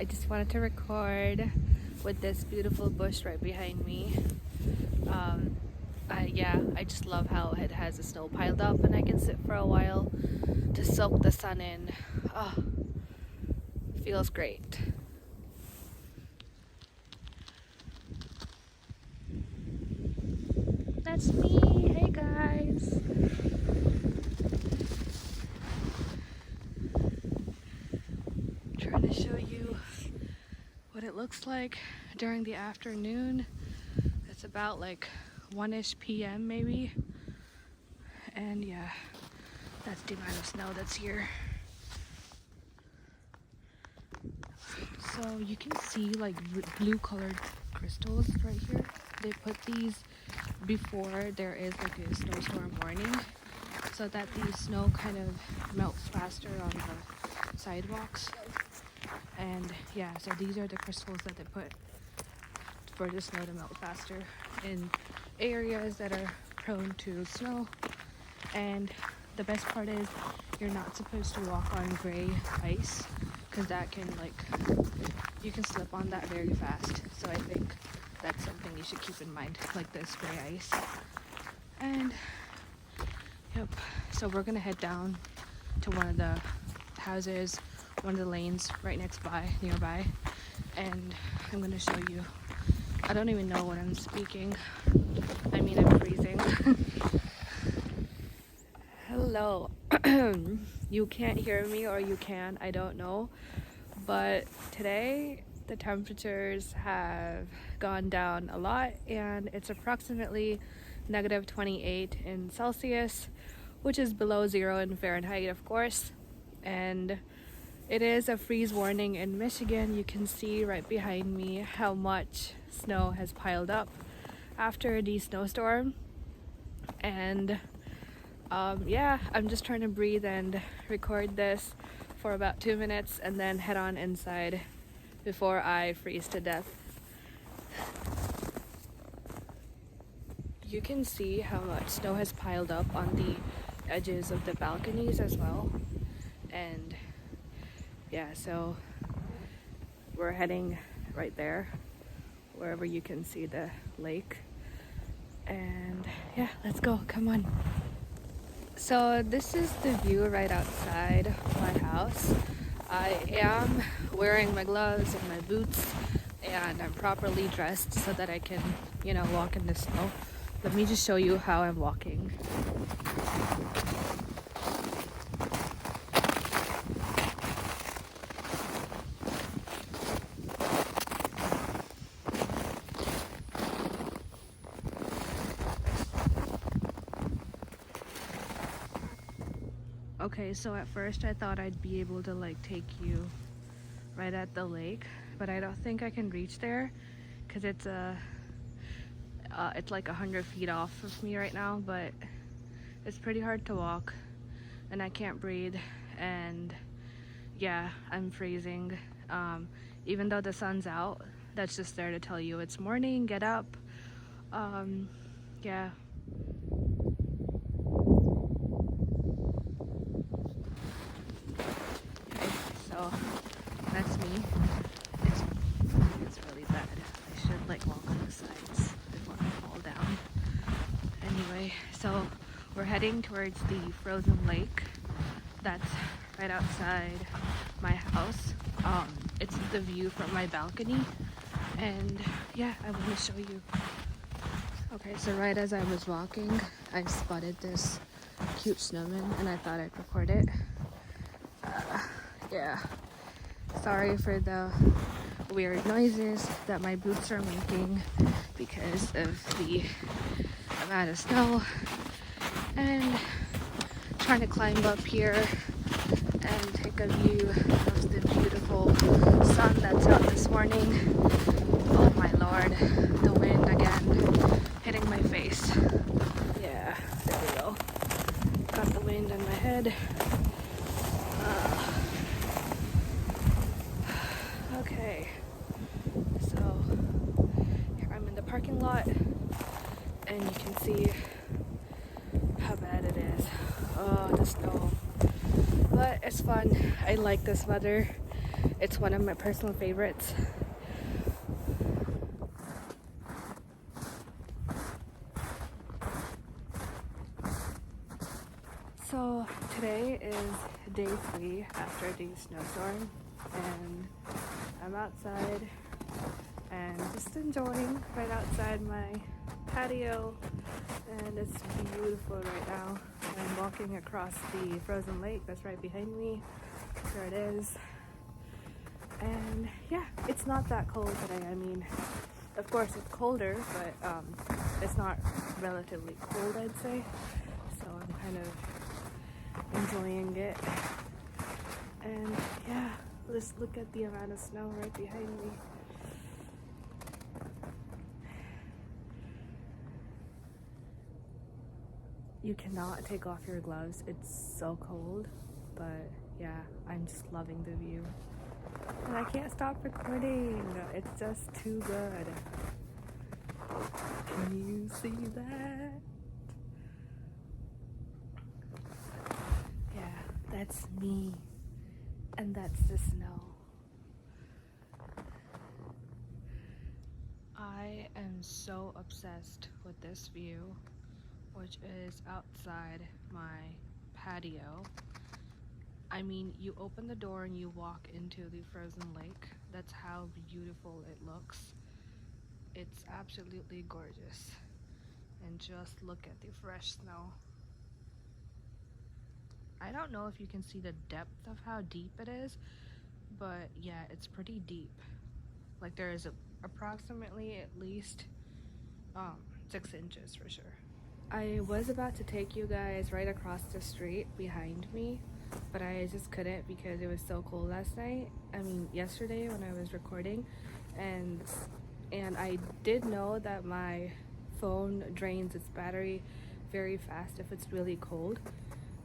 I just wanted to record with this beautiful bush right behind me. I just love how it has the snow piled up and I can sit for a while to soak the sun in. Oh, feels great. That's me. Hey guys. Trying to show you what it looks like during the afternoon. It's about like 1ish p.m. maybe. And yeah, that's the amount of snow that's here. So you can see like blue colored crystals right here. They put these before there is like a snowstorm warning so that the snow kind of melts faster on the sidewalks. And yeah, so these are the crystals that they put for the snow to melt faster in areas that are prone to snow. And the best part is you're not supposed to walk on gray ice because that can you can slip on that very fast. So I think that's something you should keep in mind, like this gray ice. And yep, so we're gonna head down to one of the houses, one of the lanes right nearby, and I'm gonna show you. I don't even know what I'm speaking. I mean, I'm freezing. Hello. You can't hear me, or you can, I don't know. But today the temperatures have gone down a lot and it's approximately negative 28 in Celsius, which is below 0 in Fahrenheit, of course. And it is a freeze warning in Michigan. You can see right behind me how much snow has piled up after the snowstorm. And yeah, I'm just trying to breathe and record this for about 2 minutes and then head on inside before I freeze to death. You can see how much snow has piled up on the edges of the balconies as well. And yeah, so we're heading right there, wherever you can see the lake. And yeah, let's go, come on. So this is the view right outside my house. I am wearing my gloves and my boots and I'm properly dressed so that I can, walk in the snow. Let me just show you how I'm walking. Okay, so at first I thought I'd be able to take you right at the lake, but I don't think I can reach there because it's like 100 feet off of me right now. But it's pretty hard to walk and I can't breathe, and yeah, I'm freezing. Even though the sun's out, that's just there to tell you it's morning, get up. Yeah. That's me. It's really bad. I should walk on the sides before I fall down. Anyway, so we're heading towards the frozen lake that's right outside my house. It's the view from my balcony, and yeah, I want to show you. Okay, so right as I was walking, I spotted this cute snowman and I thought I'd record it. Yeah. Sorry for the weird noises that my boots are making because of the amount of snow, and trying to climb up here and take a view of the beautiful sun that's out this morning. Oh my lord, the wind again hitting my face. Yeah, there we go. Got the wind in my head. Okay, so here I'm in the parking lot and you can see how bad it is. Oh, the snow. But it's fun. I like this weather. It's one of my personal favorites. So today is day 3 after the snowstorm, and I'm outside and just enjoying right outside my patio, and it's beautiful right now. I'm walking across the frozen lake that's right behind me. There it is. And yeah, it's not that cold today. I mean, of course it's colder, but it's not relatively cold, I'd say. So I'm kind of enjoying it. And yeah, let's look at the amount of snow right behind me. You cannot take off your gloves, it's so cold, but yeah, I'm just loving the view. And I can't stop recording, it's just too good. Can you see that? Yeah, that's me, and that's the snow. I am so obsessed with this view, which is outside my patio. I mean, you open the door and you walk into the frozen lake. That's how beautiful it looks. It's absolutely gorgeous. And just look at the fresh snow. I don't know if you can see the depth of how deep it is, but yeah, it's pretty deep. Like there is approximately at least 6 inches for sure. I was about to take you guys right across the street behind me, but I just couldn't because it was so cold last night. I mean, yesterday when I was recording, and I did know that my phone drains its battery very fast if it's really cold,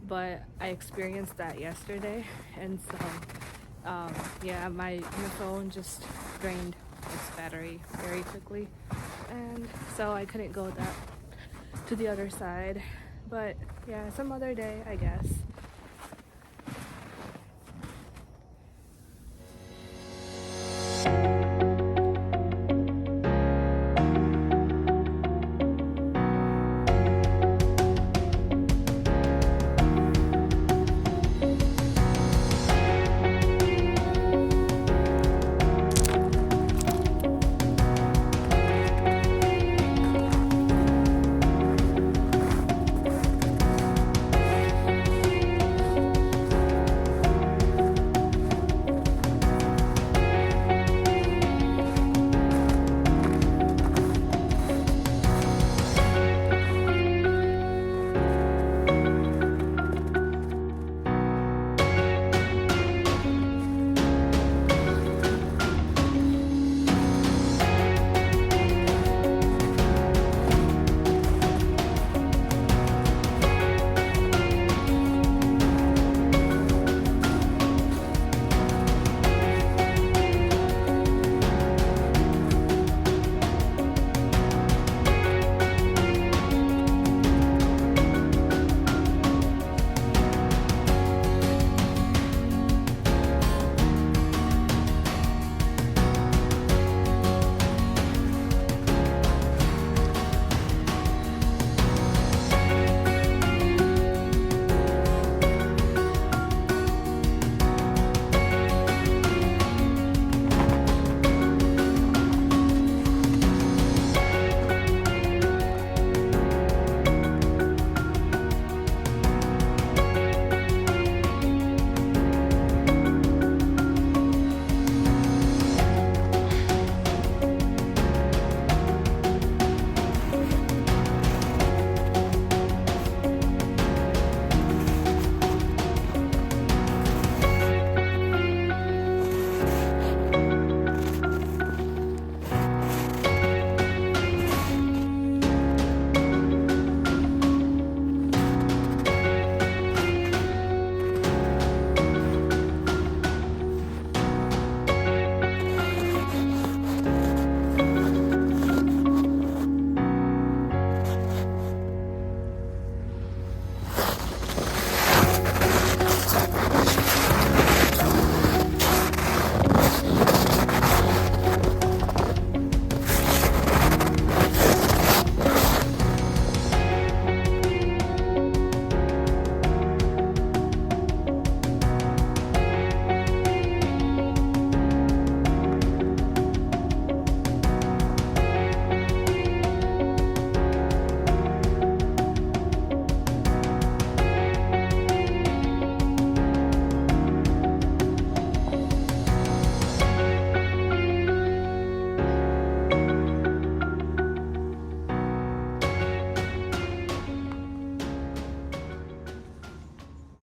but I experienced that yesterday, and so yeah, my phone just drained its battery very quickly, and so I couldn't go to the other side. But yeah, some other day, I guess.